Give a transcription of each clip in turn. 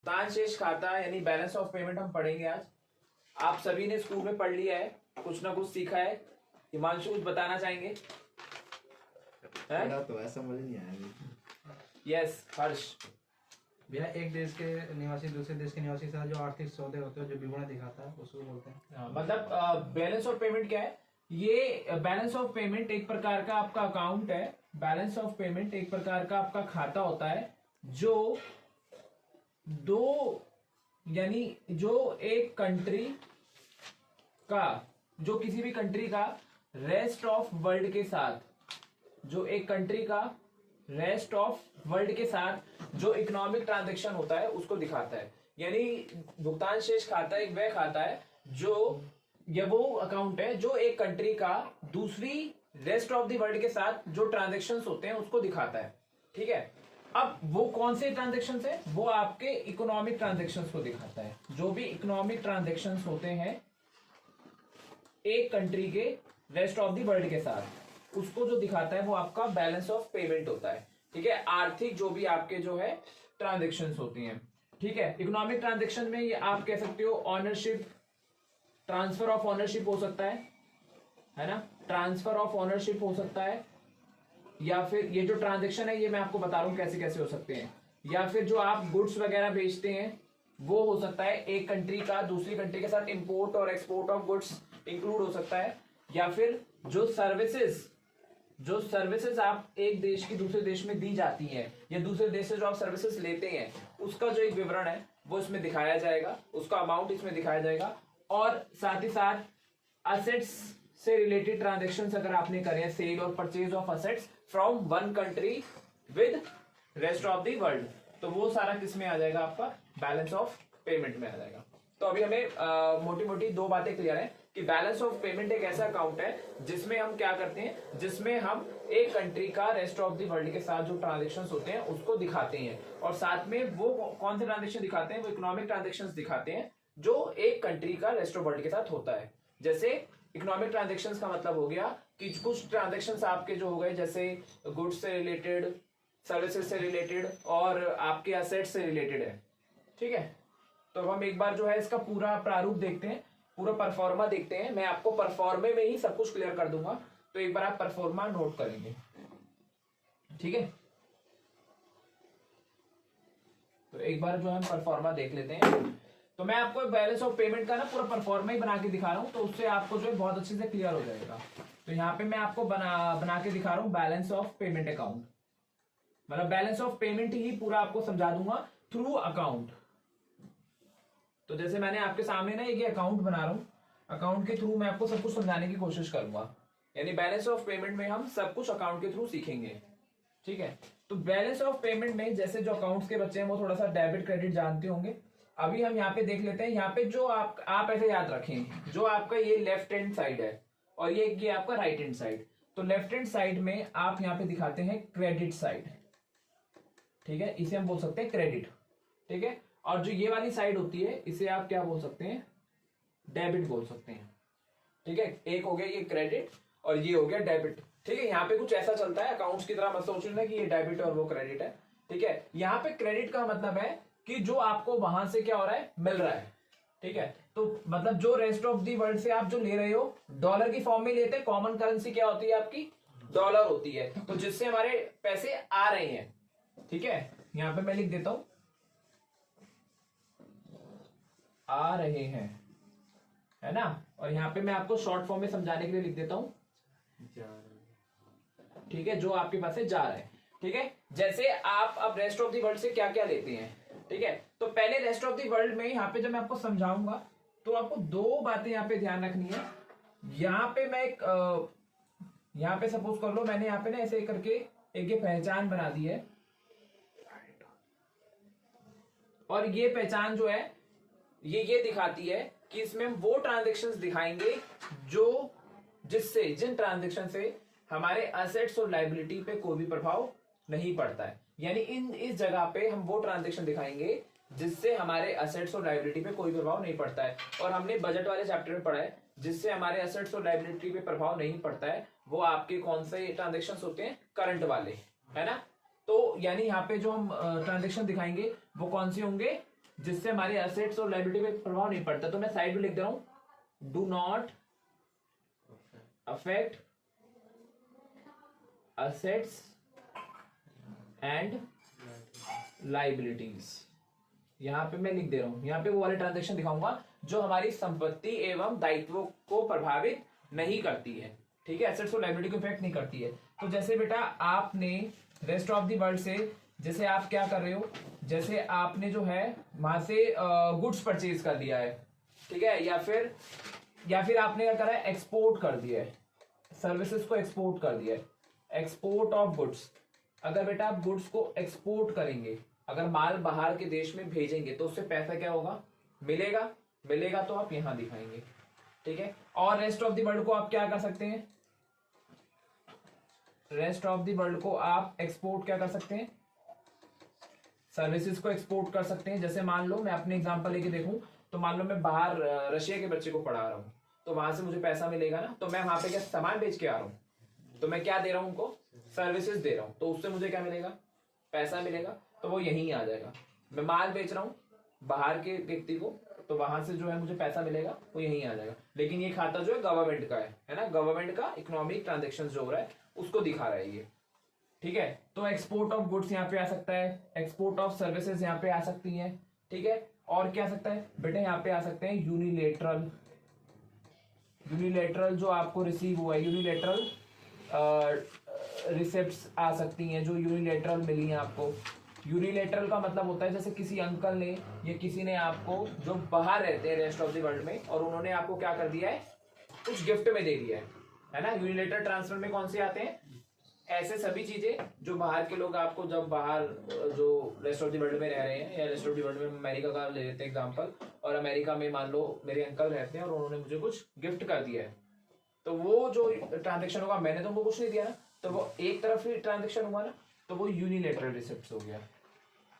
भुगतान शेष खाता यानी बैलेंस ऑफ पेमेंट हम पढ़ेंगे आज। आप सभी ने स्कूल में पढ़ लिया है, कुछ ना कुछ सीखा है। हिमांशु कुछ बताना चाहेंगे? पढ़ा तो है, समझ नहीं आया। यस हर्ष। भैया एक देश के निवासी दूसरे देश के निवासी के साथ जो आर्थिक सौदे होते हैं, जो विवरण दिखाता है, उसको बोलते हैं। मतलब बैलेंस ऑफ पेमेंट क्या है? ये बैलेंस ऑफ पेमेंट एक प्रकार का आपका अकाउंट है। बैलेंस ऑफ पेमेंट एक प्रकार का आपका खाता होता है जो एक कंट्री का, जो किसी भी कंट्री का रेस्ट ऑफ वर्ल्ड के साथ, जो एक कंट्री का रेस्ट ऑफ वर्ल्ड के साथ जो इकोनॉमिक ट्रांजैक्शन होता है उसको दिखाता है। यानी भुगतान शेष खाता एक वह खाता है जो, या वो अकाउंट है जो एक कंट्री का दूसरी रेस्ट ऑफ द वर्ल्ड के साथ जो ट्रांजैक्शंस होते हैं उसको दिखाता है। ठीक है, अब वो कौन से ट्रांजैक्शंस है? वो आपके इकोनॉमिक ट्रांजैक्शंस को दिखाता है। जो भी इकोनॉमिक ट्रांजैक्शंस होते हैं एक कंट्री के रेस्ट ऑफ द वर्ल्ड के साथ, उसको जो दिखाता है वो आपका बैलेंस ऑफ पेमेंट होता है। ठीक है, आर्थिक जो भी आपके जो है ट्रांजैक्शंस होती हैं। ठीक है, इकोनॉमिक ट्रांजैक्शन में ये आप कह सकते हो ऑनरशिप, ट्रांसफर ऑफ ऑनरशिप हो सकता है ना, ट्रांसफर ऑफ ऑनरशिप हो सकता है, या फिर ये जो ट्रांजैक्शन है ये मैं आपको बता रहा हूं कैसे कैसे हो सकते हैं। या फिर जो आप गुड्स वगैरह बेचते हैं वो हो सकता है एक कंट्री का दूसरी कंट्री के साथ इंपोर्ट और एक्सपोर्ट ऑफ गुड्स इंक्लूड हो सकता है। या फिर जो सर्विसेज आप एक देश की दूसरे देश में दी जाती हैं, या दूसरे देश से जो आप सर्विसेज लेते हैं उसका जो एक विवरण है वो इसमें दिखाया जाएगा, उसका अमाउंट इसमें दिखाया जाएगा। और साथ ही साथ असेट्स से रिलेटेड ट्रांजैक्शंस अगर आपने करे हैं, सेल और purchase of assets from one country with rest of the world, तो वो सारा किस में आ जाएगा? आपका बैलेंस ऑफ पेमेंट में आ जाएगा। तो अभी हमें मोटी मोटी दो बातें क्लियर है कि बैलेंस ऑफ पेमेंट एक ऐसा अकाउंट है जिसमें हम क्या करते हैं, जिसमें हम एक कंट्री का रेस्ट ऑफ द वर्ल्ड के साथ जो ट्रांजैक्शंस होते हैं उसको दिखाते हैं। और साथ में वो कौन से ट्रांजैक्शन दिखाते हैं? वो इकोनॉमिक ट्रांजैक्शंस दिखाते हैं जो एक कंट्री का रेस्ट ऑफ वर्ल्ड के साथ होता है। जैसे इकोनॉमिक ट्रांजैक्शंस का मतलब हो गया कि कुछ ट्रांजैक्शंस आपके जो हो गए जैसे गुड्स से रिलेटेड, सर्विसेज से रिलेटेड और आपके असेट्स से रिलेटेड है। ठीक है, तो हम एक बार जो है इसका पूरा प्रारूप देखते हैं, पूरा परफॉर्मा देखते हैं। मैं आपको परफॉर्मे में ही सब कुछ क्लियर कर दूंगा, तो एक बार आप परफॉर्मा नोट करेंगे। ठीक है, तो एक बार जो हम परफॉर्मा देख लेते हैं। तो मैं आपको बैलेंस ऑफ पेमेंट का ना पूरा परफॉर्मा ही बना के दिखा रहा हूं, तो उससे आपको जो है बहुत अच्छे से क्लियर हो जाएगा। तो यहाँ पे मैं आपको बना के दिखा रहा हूं बैलेंस ऑफ पेमेंट अकाउंट, मतलब बैलेंस ऑफ पेमेंट ही पूरा आपको समझा दूंगा थ्रू अकाउंट। तो जैसे मैंने आपके सामने ना एक अकाउंट बना रहा हूं, अकाउंट के थ्रू मैं आपको सब कुछ समझाने की कोशिश करूंगा। यानी बैलेंस ऑफ पेमेंट में हम सब कुछ अकाउंट के थ्रू सीखेंगे। ठीक है, तो बैलेंस ऑफ पेमेंट में जैसे जो अकाउंट्स के बच्चे हैं वो थोड़ा सा डेबिट क्रेडिट जानते होंगे। अभी हम यहाँ पे देख लेते हैं। यहाँ पे जो आप ऐसे याद रखें, जो आपका ये लेफ्ट हैंड साइड है और ये आपका राइट हैंड साइड। तो लेफ्ट हैंड साइड में आप यहाँ पे दिखाते हैं क्रेडिट साइड। ठीक है, इसे हम बोल सकते हैं क्रेडिट। ठीक है, और जो ये वाली साइड होती है इसे आप क्या बोल सकते हैं? डेबिट बोल सकते हैं। ठीक है, एक हो गया ये क्रेडिट और ये हो गया डेबिट। ठीक है, यहाँ पे कुछ ऐसा चलता है, अकाउंट्स की तरह मत सोचना कि ये डेबिट और वो क्रेडिट है। ठीक है, यहाँ पे क्रेडिट का मतलब है कि जो आपको वहां से क्या हो रहा है? मिल रहा है। ठीक है, तो मतलब जो रेस्ट ऑफ दी वर्ल्ड से आप जो ले रहे हो डॉलर की फॉर्म में लेते हैं। कॉमन करेंसी क्या होती है आपकी? डॉलर होती है। तो जिससे हमारे पैसे आ रहे हैं। ठीक है, यहां पे मैं लिख देता हूं आ रहे हैं, है ना। और यहां पे मैं आपको शॉर्ट फॉर्म में समझाने के लिए लिख देता हूं। ठीक है, जो आपके पास से जा रहा है। ठीक है, जैसे आप अब रेस्ट ऑफ दी वर्ल्ड से क्या क्या लेते हैं। ठीक है, तो पहले रेस्ट ऑफ दी वर्ल्ड में यहाँ पे जब मैं आपको समझाऊंगा तो आपको दो बातें यहाँ पे ध्यान रखनी है। यहाँ पे मैं यहाँ पे सपोज कर लो मैंने यहाँ पे ना ऐसे करके एक ये पहचान बना दी है, और ये पहचान जो है ये दिखाती है कि इसमें हम वो ट्रांजेक्शन्स दिखाएंगे जिन ट्रांजेक्शन से हमारे असेट्स और लायबिलिटी पे कोई भी प्रभाव नहीं पड़ता है। यानी इस जगह पे हम वो ट्रांजेक्शन दिखाएंगे जिससे हमारे असेट्स और लायबिलिटी पे कोई प्रभाव नहीं पड़ता है। और हमने बजट वाले चैप्टर में पढ़ा है जिससे हमारे असेट्स और लायबिलिटी पे प्रभाव नहीं पड़ता है, वो आपके कौन से ट्रांजेक्शन्स होते हैं? करंट वाले, है ना। तो यानी यहाँ पे जो हम ट्रांजेक्शन दिखाएंगे वो कौन से होंगे? जिससे हमारे असेट्स और लायबिलिटी पे प्रभाव नहीं पड़ता। तो मैं साइड में लिख दे रहा हूं, do not affect assets and liabilities. यहां पे मैं लिख दे रहा हूं, यहां पे वो वाले ट्रांजेक्शन दिखाऊंगा जो हमारी संपत्ति एवं दायित्वों को प्रभावित नहीं करती है। ठीक है, एसेट्स और लायबिलिटी को इफेक्ट नहीं करती है। तो जैसे बेटा आपने रेस्ट ऑफ द वर्ल्ड से, जैसे आप क्या कर रहे हो, जैसे आपने जो है वहां से गुड्स परचेज कर दिया है, ठीक है, या फिर आपने क्या करा है, एक्सपोर्ट कर दिया है, सर्विसेज को एक्सपोर्ट कर दिया है, एक्सपोर्ट ऑफ गुड्स। अगर बेटा आप गुड्स को एक्सपोर्ट करेंगे, अगर माल बाहर के देश में भेजेंगे तो उससे पैसा क्या होगा, मिलेगा तो आप यहां दिखाएंगे। ठीक है, और रेस्ट ऑफ द वर्ल्ड को आप क्या कर सकते हैं, रेस्ट ऑफ द वर्ल्ड को आप एक्सपोर्ट क्या कर सकते हैं, सर्विसेज को एक्सपोर्ट कर सकते हैं। जैसे मान लो मैं अपने एग्जांपल लेके देखूं, तो मान लो मैं बाहर रशिया के बच्चे को पढ़ा रहा हूं, तो वहां से मुझे पैसा मिलेगा ना, तो मैं वहां पे क्या सामान बेच के आ रहा हूं, तो मैं क्या दे रहा हूं उनको, सर्विसेज दे रहा हूं, तो उससे मुझे क्या मिलेगा, पैसा मिलेगा, तो वो यहीं आ जाएगा। मैं माल बेच रहा हूं बाहर के व्यक्ति को, तो वहां से जो है मुझे पैसा मिलेगा, वो यहीं आ जाएगा। लेकिन ये खाता जो है गवर्नमेंट का है ना, गवर्नमेंट का इकोनॉमिक ट्रांजेक्शन जो हो रहा है उसको दिखा रहा है ये। ठीक है, तो एक्सपोर्ट ऑफ गुड्स यहाँ पे आ सकता है, एक्सपोर्ट ऑफ सर्विसेज यहाँ पे आ सकती हैं। ठीक है, और क्या आ सकता है बेटा, यहाँ पे आ सकते हैं यूनिलेटरल जो आपको रिसीव हुआ है, यूनिलेटरल रिसिप्ट्स आ सकती हैं, जो यूनिलेटरल मिली हैं आपको। यूनिलेटरल का मतलब होता है जैसे किसी अंकल ने या किसी ने आपको, जो बाहर रहते हैं रेस्ट ऑफ द वर्ल्ड में, और उन्होंने आपको क्या कर दिया है, कुछ गिफ्ट में दे दिया है ना। यूनिलेटरल ट्रांसफर में कौन से आते हैं, ऐसे सभी चीजें जो बाहर के लोग आपको, जब बाहर जो रेस्ट ऑफ द वर्ल्ड में रह रहे हैं, या रेस्ट ऑफ द वर्ल्ड में अमेरिका का ले लेते हैं एग्जांपल, और अमेरिका में मान लो मेरे अंकल रहते हैं और उन्होंने मुझे कुछ गिफ्ट कर दिया है, तो वो जो ट्रांजेक्शन होगा, मैंने तो उनको कुछ नहीं दिया ना, तो वो एक तरफ ही ट्रांजेक्शन हुआ ना, तो वो यूनिलेटरल रिसिप्ट हो गया।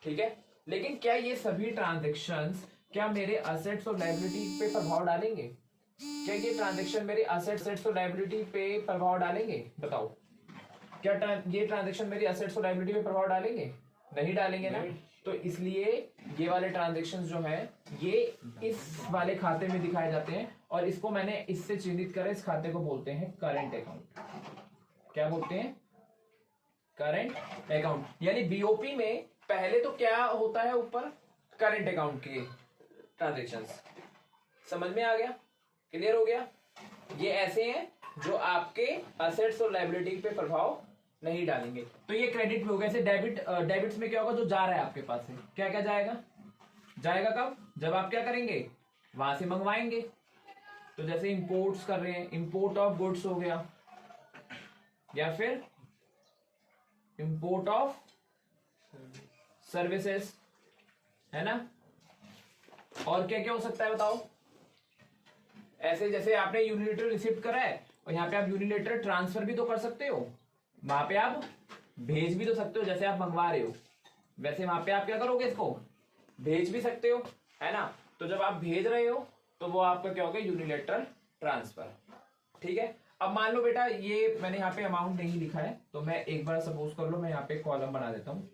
ठीक है, लेकिन क्या ये सभी ट्रांजेक्शन्स क्या मेरे असेट्स और लायबिलिटी पे प्रभाव डालेंगे, क्या ये ट्रांजेक्शन मेरे असेट्स और लायबिलिटी पे प्रभाव डालेंगे, बताओ, क्या ये ट्रांजेक्शन मेरी असेट्स और लायबिलिटी पे प्रभाव डालेंगे, नहीं डालेंगे ना। तो इसलिए ये वाले ट्रांजेक्शन्स जो हैं ये इस वाले खाते में दिखाए जाते हैं, और इसको मैंने इससे चिन्हित करा, इस खाते को बोलते हैं करंट अकाउंट। क्या बोलते हैं, करंट अकाउंट। यानी बीओपी में पहले तो क्या होता है, ऊपर करंट अकाउंट के ट्रांजेक्शन्स। समझ में आ गया, क्लियर हो गया। ये ऐसे हैं जो आपके असेट्स और लायबिलिटी पे प्रभाव नहीं डालेंगे। तो ये क्रेडिट में हो गया। ऐसे डेबिट्स में क्या होगा, जो जा रहा है आपके पास से, क्या क्या जाएगा कब, जब आप क्या करेंगे, वहां से मंगवाएंगे। तो जैसे इंपोर्ट्स कर रहे हैं, इंपोर्ट ऑफ गुड्स हो गया, या फिर इंपोर्ट ऑफ सर्विसेज, है ना। और क्या क्या हो सकता है बताओ, ऐसे जैसे आपने यूनिलेटरल रिसिप्ट करा है, और यहाँ पे आप यूनिलेटरल ट्रांसफर भी तो कर सकते हो, वहां पे आप भेज भी तो सकते हो, जैसे आप मंगवा रहे हो वैसे वहां पे आप क्या करोगे, इसको भेज भी सकते हो, है ना। तो जब आप भेज रहे हो तो वो आपका क्या होगा, यूनिलेटरल ट्रांसफर। ठीक है, अब मान लो बेटा ये मैंने यहाँ पे अमाउंट नहीं लिखा है, तो मैं एक बार सपोज कर लो, मैं यहाँ पे कॉलम बना देता हूँ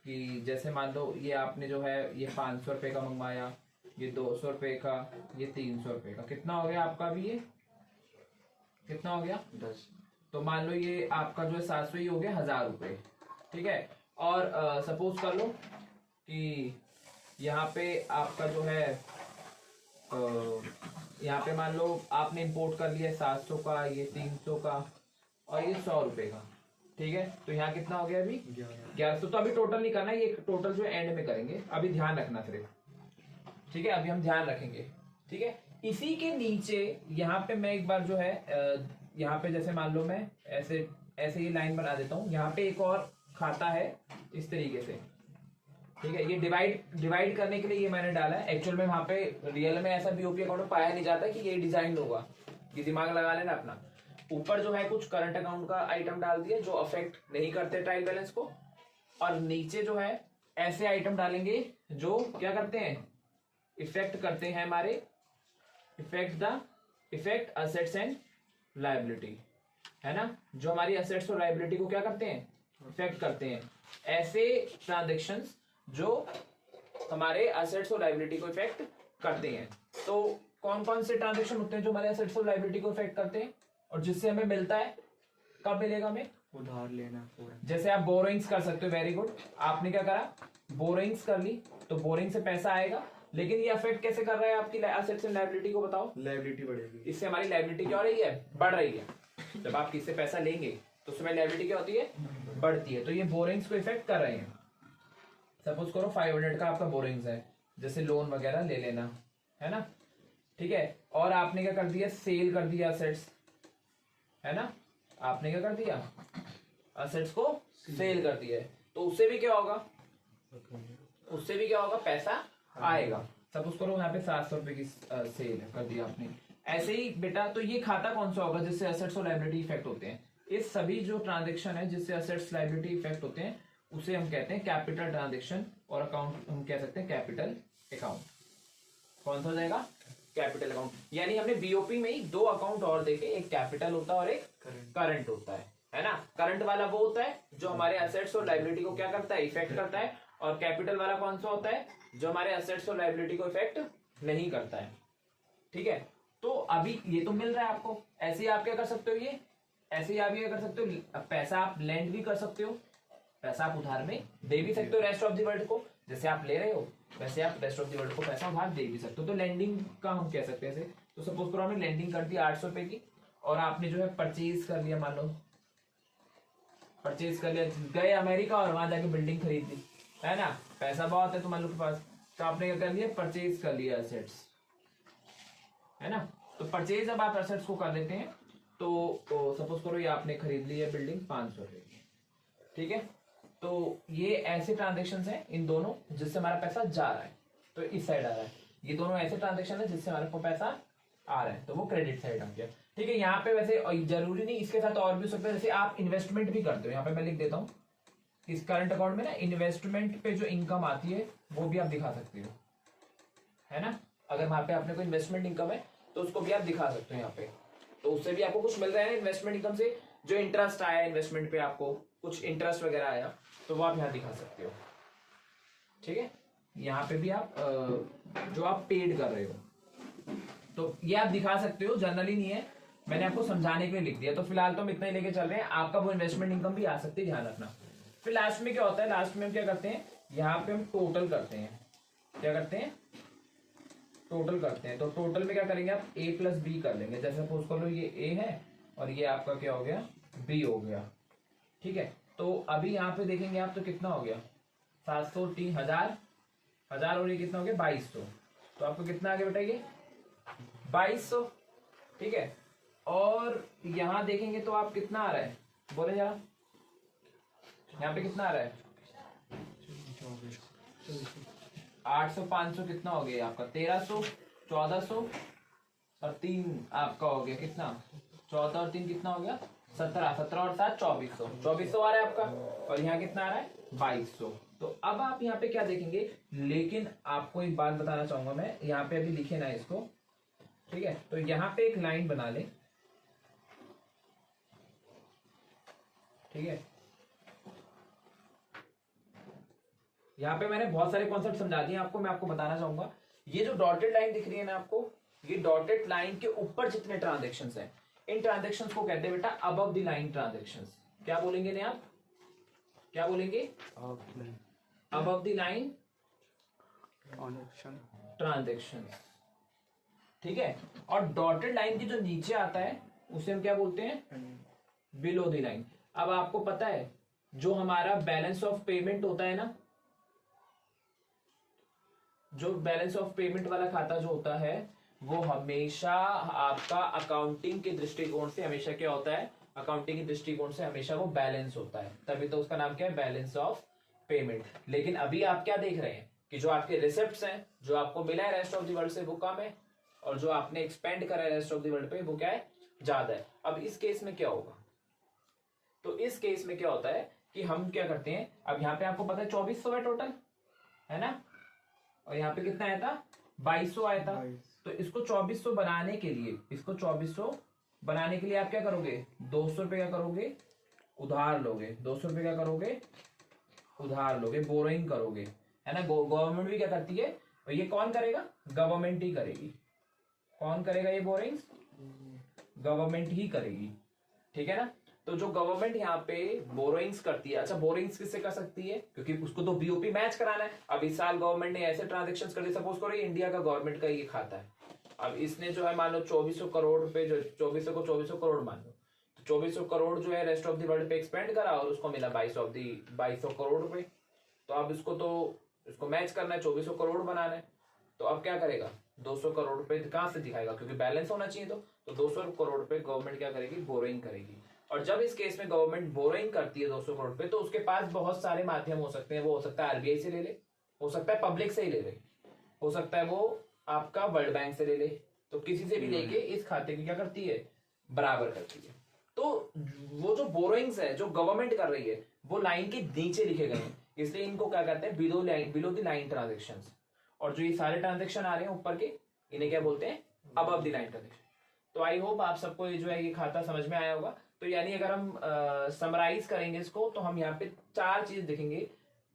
कि जैसे मान लो ये आपने जो है ये 500 रुपए का मंगवाया, ये 200 रुपए का, ये 300 रुपए का, कितना हो गया आपका भी, ये कितना हो गया 10। तो मान लो ये आपका जो है 700 ही हो गया, 1000 रुपए। ठीक है, और सपोज कर लो कि यहाँ पे आपका जो है यहाँ पे मान लो आपने इंपोर्ट कर लिया 700 का, ये 300 का, और ये 100 रुपए का। ठीक है, तो यहाँ कितना हो गया अभी 1100। तो अभी टोटल नहीं करना, ये टोटल जो एंड में करेंगे, अभी ध्यान रखना सिर्फ। ठीक है, अभी हम ध्यान रखेंगे। ठीक है, इसी के नीचे यहाँ पे मैं एक बार जो है यहाँ पे जैसे मान लो मैं ऐसे ऐसे ही लाइन बना देता हूँ, यहाँ पे एक और खाता है इस तरीके से। ठीक है, ये डिवाइड करने के लिए ये मैंने डाला है। एक्चुअल में वहां पे रियल में ऐसा बीओपी अकाउंट में पाया नहीं जाता कि ये डिजाइन होगा, ये दिमाग लगा लेना अपना। ऊपर जो है कुछ करंट अकाउंट का आइटम डाल दिया जो अफेक्ट नहीं करते ट्रायल बैलेंस को, और नीचे जो है ऐसे आइटम डालेंगे जो क्या करते हैं, इफेक्ट करते हैं हमारे, इफेक्ट असेट्स एंड लायबिलिटी, है ना, जो हमारी असेट्स और लायबिलिटी को क्या करते हैं, इफेक्ट करते हैं। ऐसे ट्रांजेक्शंस जो हमारे असेट्स और लाइबिलिटी को इफेक्ट करते हैं। तो कौन कौन से ट्रांजेक्शन होते हैं जो हमारे असेट्स और लाइबिलिटी को इफेक्ट करते हैं और जिससे हमें मिलता है? कब मिलेगा हमें? उधार लेना पूरा। जैसे आप बोरोइंग्स कर सकते हो, वेरी गुड, आपने क्या करा, बोरोइंग्स कर ली, तो बोरिंग से पैसा आएगा, लेकिन ये अफेक्ट कैसे कर रहा है आपकी असेट्स एंड लायबिलिटी को? बताओ। लायबिलिटी बढ़ेगी, इससे हमारी लायबिलिटी क्या हो रही है? बढ़ रही है। जब आप किससे पैसा लेंगे तो उसमें लायबिलिटी क्या होती है? बढ़ती है। तो ये बोरिंग्स को इफेक्ट कर रहे हैं। सपोज करो 500 का आपका बोरिंग्स है, जैसे लोन वगैरह ले लेना है ना, ठीक है, और आपने क्या कर दिया, सेल कर दिया असेट्स, है ना, आपने क्या कर दिया, असेट्स को सेल कर दिया है, तो उससे भी क्या होगा, उससे भी क्या होगा, पैसा आएगा। सपोज करो यहाँ पे 700 रुपए की सेल कर दिया आपने। ऐसे ही बेटा, तो ये खाता कौन सा होगा जिससे असेट्स और लायबिलिटी इफेक्ट होते हैं? ये सभी जो ट्रांजेक्शन है जिससे असेट्स लायबिलिटी इफेक्ट होते हैं उसे हम कहते हैं कैपिटल ट्रांजेक्शन, और अकाउंट हम कह सकते हैं कैपिटल अकाउंट। कौन सा हो जाएगा? Capital account. यानी हमने बीओपी में ही दो अकाउंट और देखे, एक कैपिटल होता है और एक करंट होता है ना। करंट वाला वो होता है जो हमारे असेट्स और लायबिलिटी को क्या करता है, इफेक्ट करता है, और कैपिटल वाला कौन सा होता है जो हमारे असेट्स और लायबिलिटी को इफेक्ट नहीं करता है। ठीक है, तो अभी ये तो मिल रहा है आपको। ऐसे ही आप क्या कर सकते हो, ये ऐसे ही आप ये कर सकते हो, पैसा आप लेंड भी कर सकते हो, पैसा आप उधार में दे भी सकते हो रेस्ट ऑफ द वर्ल्ड को, जैसे आप ले रहे हो वैसे आप रेस्ट ऑफ द वर्ल्ड को पैसा उधार दे भी सकते हो। तो लेंडिंग का हम कह सकते हैं ऐसे। तो सपोज करो हमने लेंडिंग कर दी 800 रुपए की, और आपने जो है परचेज कर लिया, मान लो परचेज कर लिया, गए अमेरिका और वहां जाके बिल्डिंग खरीद ली, है ना, पैसा बहुत है तुम्हारे के पास, तो आपने क्या कर लिया, परचेज कर लिया असेट्स, है ना। तो परचेज अब आप असेट्स को कर लेते हैं, तो सपोज करो ये आपने खरीद ली है बिल्डिंग 500 रुपए की, ठीक है। तो ये ऐसे ट्रांजेक्शन हैं इन दोनों जिससे हमारा पैसा जा रहा है, तो इस साइड आ रहा है। ये दोनों ऐसे ट्रांजेक्शन है जिससे हमारे को पैसा आ रहा है, तो वो क्रेडिट साइड आ गया। ठीक है, यहाँ पे वैसे जरूरी नहीं, इसके साथ और भी हो सकता है, जैसे आप इन्वेस्टमेंट भी करते हो, यहाँ पे मैं लिख देता हूँ, इस करंट अकाउंट में ना इन्वेस्टमेंट पे जो इनकम आती है वो भी आप दिखा सकते हो, है ना। अगर वहां पे आपने कोई इन्वेस्टमेंट इनकम है तो उसको भी आप दिखा सकते हो यहाँ पे, तो उससे भी आपको कुछ मिल रहा है ना इन्वेस्टमेंट इनकम से, जो इंटरेस्ट आया इन्वेस्टमेंट पे, आपको कुछ इंटरेस्ट वगैरह आया, तो वो आप यहाँ दिखा सकते हो। ठीक है, यहाँ पे भी आप जो आप पेड कर रहे हो तो ये आप दिखा सकते हो, जनरली नहीं है, मैंने आपको समझाने के लिए लिख दिया। तो फिलहाल तो हम इतना ही लेके चल रहे हैं, आपका वो इन्वेस्टमेंट इनकम भी आ सकती है, ध्यान रखना। फिर लास्ट में क्या होता है, लास्ट में हम क्या करते हैं, यहाँ पे हम टोटल करते हैं, क्या करते हैं, टोटल करते हैं। तो टोटल में क्या करेंगे आप, ए प्लस बी कर लेंगे। जैसे सपोज कर लो ये ए है और ये आपका क्या हो गया, बी हो गया। ठीक है, तो अभी यहाँ पे देखेंगे आप तो कितना हो गया, 700, 3000, 1000 और ये कितना हो गया 2200। तो आपको कितना आगे बेटा ये 2200। ठीक है, और यहाँ देखेंगे तो आप कितना आ रहा है, बोले जरा, यहाँ पे कितना आ रहा है 800, 500 कितना हो गया आपका 1300, 1400 और 3 आपका हो गया कितना, 14 और 3 कितना हो गया 17, 17 और 7 2400, 2400 आ रहा है आपका, और यहाँ कितना आ रहा है 2200। तो अब आप यहाँ पे क्या देखेंगे, लेकिन आपको एक बात बताना चाहूंगा मैं, यहाँ पे अभी लिखे ना इसको, ठीक है। तो यहाँ पे एक लाइन बना ले, ठीक है, यहाँ पे मैंने बहुत सारे कॉन्सेप्ट समझा दिए आपको, मैं आपको बताना चाहूंगा, ये जो डॉटेड लाइन दिख रही है ना आपको, ये डॉटेड लाइन के ऊपर जितने ट्रांजेक्शन्स हैं, इन ट्रांजेक्शन्स को कहते हैं बेटा अबव द लाइन ट्रांजेक्शन्स। क्या बोलेंगे ने आप, क्या बोलेंगे, अबव द लाइन ट्रांजेक्शन्स। ठीक है, और डॉटेड लाइन की जो नीचे आता है उसे हम क्या बोलते हैं, बिलो द लाइन। अब आपको पता है जो हमारा बैलेंस ऑफ पेमेंट होता है ना, जो बैलेंस ऑफ पेमेंट वाला खाता जो होता है वो हमेशा आपका अकाउंटिंग के दृष्टिकोण से हमेशा क्या होता है, अकाउंटिंग के दृष्टिकोण से हमेशा वो बैलेंस होता है, तभी तो उसका नाम क्या है, बैलेंस ऑफ पेमेंट। लेकिन अभी आप क्या देख रहे हैं कि जो आपके रिसिप्ट्स हैं, जो आपको मिला है रेस्ट ऑफ द वर्ल्ड से वो कम है, और जो आपने एक्सपेंड करा है रेस्ट ऑफ द वर्ल्ड पे वो क्या है, ज्यादा है। अब इस केस में क्या होगा, तो इस केस में क्या होता है कि हम क्या करते हैं, अब यहाँ पे आपको पता है 2400 है टोटल, है ना, और यहाँ पे कितना आया था 2200 आया था। तो इसको 2400 बनाने के लिए, इसको 2400 बनाने के लिए आप क्या करोगे, 200 रुपए क्या करोगे, उधार लोगे, 200 रुपए क्या करोगे, उधार लोगे, बोरोइंग करोगे, है ना। गवर्नमेंट भी क्या करती है, और ये कौन करेगा, गवर्नमेंट ही करेगी। कौन करेगा ये बोरिंग्स, गवर्नमेंट ही करेगी, ठीक है ना। तो जो गवर्नमेंट यहाँ पे बोरोइंग्स करती है, अच्छा बोरोइंग्स किससे कर सकती है, क्योंकि उसको तो बीओपी मैच कराना है। अब इस साल गवर्नमेंट ने ऐसे ट्रांजेक्शन कर दिए, सपोज करो ये इंडिया का गवर्नमेंट का ये खाता है, अब इसने जो है मान लो 2400 करोड़ रुपए, जो 2400 करोड़ मान लो, तो 2400 करोड़ जो है रेस्ट ऑफ द वर्ल्ड पे एक्सपेंड करा और उसको मिला 2200 करोड़ रुपए। तो अब इसको मैच करना है, 2400 करोड़ बनाना है। तो अब क्या करेगा, 200 करोड़ रुपए कहाँ से दिखाएगा, क्योंकि बैलेंस होना चाहिए। तो 200 करोड़ रुपए गवर्नमेंट क्या करेगी, बोरोइंग करेगी। और जब इस केस में गवर्नमेंट बोरोइंग करती है 200 करोड़ रुपए, तो उसके पास बहुत सारे माध्यम हो सकते हैं। वो हो सकता है आरबीआई से ले ले, हो सकता है पब्लिक से ही ले ले, हो सकता है वो आपका वर्ल्ड बैंक से ले ले। तो किसी से भी लेके इस खाते की क्या करती है, बराबर करती है। तो वो जो बोरोइंग्स है जो गवर्नमेंट कर रही है वो लाइन के नीचे लिखे गए हैं, इसलिए इनको क्या कहते हैं, बिलो द लाइन ट्रांजेक्शन। और जो ये सारे ट्रांजेक्शन आ रहे हैं ऊपर के, इन्हें क्या बोलते हैं, अबव द लाइन ट्रांजेक्शन। तो आई होप आप सबको ये जो है ये खाता समझ में आया होगा। तो यानी अगर हम समराइज करेंगे इसको, तो हम यहाँ पे 4 चीज देखेंगे।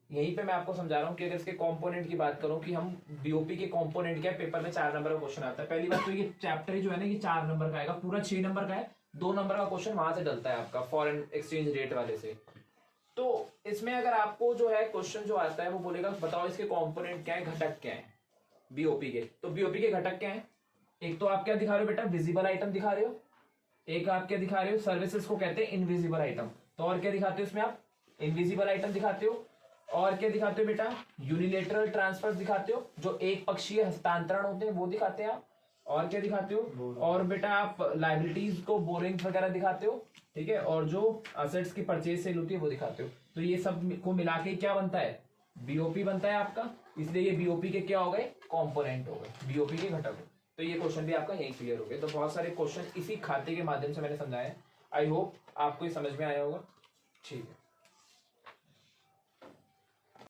यहीं पे मैं आपको समझा रहा हूँ कि अगर इसके कंपोनेंट की बात करूं कि हम बीओपी के कंपोनेंट क्या, पेपर में 4 नंबर का क्वेश्चन आता है। पहली बात तो ये चैप्टर जो है ना ये 4 नंबर का आएगा, पूरा 6 नंबर का है, 2 नंबर का क्वेश्चन वहां से डलता है आपका फॉरेन एक्सचेंज रेट वाले से। तो इसमें अगर आपको जो है क्वेश्चन जो आता है वो बोलेगा बताओ इसके कंपोनेंट क्या है, घटक क्या है बीओपी के। तो बीओपी के घटक क्या है, एक तो आप क्या दिखा रहे हो बेटा, विजिबल आइटम दिखा रहे हो, एक आप क्या दिखा रहे हो, सर्विसेज को कहते हैं इनविजिबल आइटम। तो और क्या दिखाते हो इसमें आप, इनविजिबल आइटम दिखाते हो। और क्या दिखाते हो बेटा, यूनिलेटरल ट्रांसफर दिखाते हो, जो एक पक्षीय हस्तांतरण होते हैं वो दिखाते हैं आप। और क्या दिखाते हो, और बेटा आप लाइबिलिटीज को बोरिंग वगैरह दिखाते हो, ठीक है। और जो असेट्स की परचेज सेल होती है वो दिखाते हो। तो ये सब को मिला के क्या बनता है, बीओपी बनता है आपका। इसलिए ये बीओपी के क्या हो गए, कॉम्पोनेंट हो गए, बीओपी के घटक हो। तो ये क्वेश्चन भी आपका यही क्लियर हो गया। तो बहुत सारे क्वेश्चन इसी खाते के माध्यम से मैंने समझाया। आई होप आपको ये समझ में आया होगा, ठीक है।